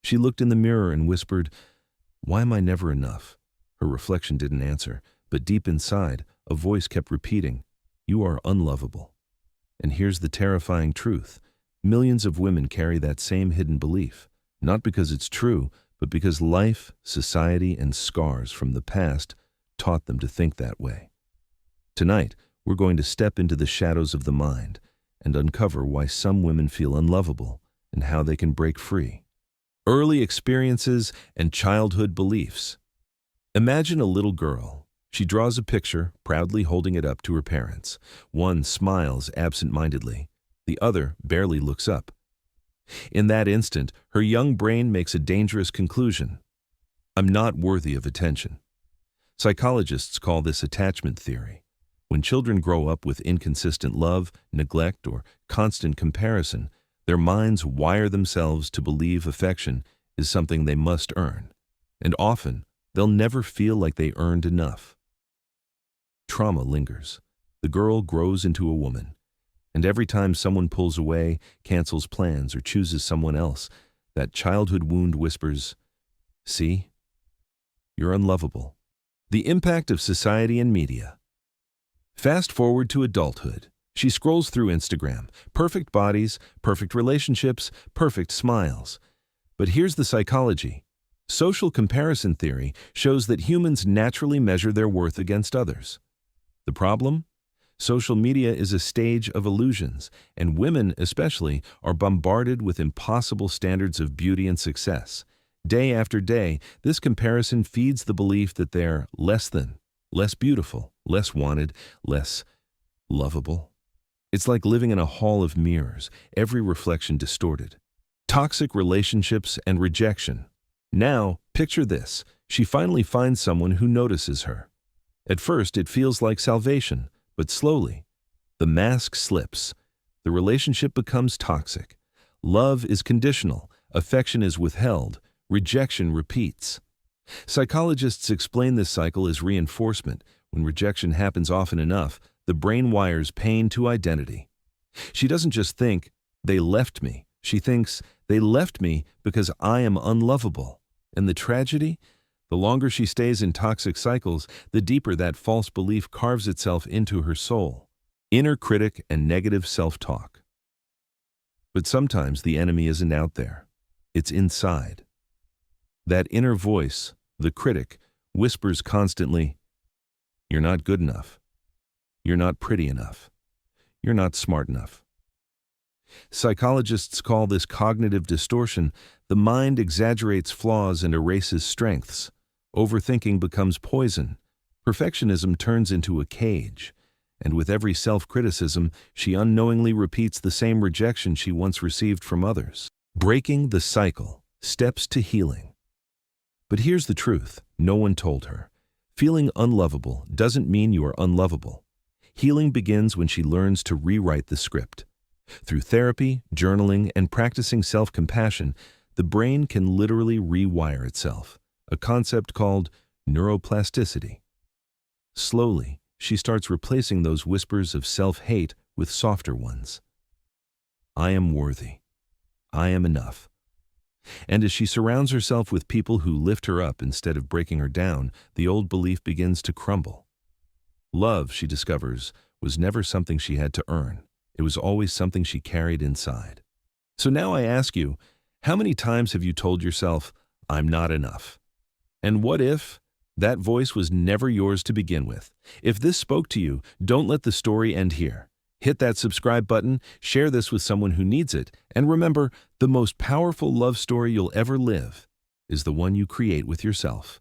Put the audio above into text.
She looked in the mirror and whispered, "Why am I never enough?" Her reflection didn't answer, but deep inside, a voice kept repeating, "You are unlovable." And here's the terrifying truth. Millions of women carry that same hidden belief, not because it's true, but because life, society, and scars from the past taught them to think that way. Tonight, we're going to step into the shadows of the mind and uncover why some women feel unlovable and how they can break free. Early experiences and childhood beliefs. Imagine a little girl. She draws a picture, proudly holding it up to her parents. One smiles absent-mindedly. The other barely looks up. In that instant, her young brain makes a dangerous conclusion. I'm not worthy of attention. Psychologists call this attachment theory. When children grow up with inconsistent love, neglect, or constant comparison, their minds wire themselves to believe affection is something they must earn. And often, they'll never feel like they earned enough. Trauma lingers. The girl grows into a woman. And every time someone pulls away, cancels plans, or chooses someone else, that childhood wound whispers, "See? You're unlovable." The impact of society and media. Fast forward to adulthood. She scrolls through Instagram. Perfect bodies, perfect relationships, perfect smiles. But here's the psychology. Social comparison theory shows that humans naturally measure their worth against others. The problem? Social media is a stage of illusions, and women especially are bombarded with impossible standards of beauty and success. Day after day, this comparison feeds the belief that they're less than, less beautiful, less wanted, less lovable. It's like living in a hall of mirrors, every reflection distorted. Toxic relationships and rejection. Now, picture this. She finally finds someone who notices her. At first, it feels like salvation, but slowly, the mask slips. The relationship becomes toxic. Love is conditional. Affection is withheld. Rejection repeats. Psychologists explain this cycle as reinforcement. When rejection happens often enough, the brain wires pain to identity. She doesn't just think, "They left me." She thinks, "They left me because I am unlovable." And the tragedy? The longer she stays in toxic cycles, the deeper that false belief carves itself into her soul. Inner critic and negative self-talk. But sometimes the enemy isn't out there. It's inside. That inner voice, the critic, whispers constantly, "You're not good enough. You're not pretty enough. You're not smart enough." Psychologists call this cognitive distortion. The mind exaggerates flaws and erases strengths. Overthinking becomes poison. Perfectionism turns into a cage. And with every self-criticism, she unknowingly repeats the same rejection she once received from others. Breaking the cycle. Steps to healing. But here's the truth. No one told her. Feeling unlovable doesn't mean you are unlovable. Healing begins when she learns to rewrite the script. Through therapy, journaling, and practicing self-compassion, the brain can literally rewire itself, a concept called neuroplasticity. Slowly, she starts replacing those whispers of self-hate with softer ones. I am worthy. I am enough. And as she surrounds herself with people who lift her up instead of breaking her down, the old belief begins to crumble. Love, she discovers, was never something she had to earn. It was always something she carried inside. So now I ask you, how many times have you told yourself, "I'm not enough"? And what if that voice was never yours to begin with? If this spoke to you, don't let the story end here. Hit that subscribe button, share this with someone who needs it, and remember, the most powerful love story you'll ever live is the one you create with yourself.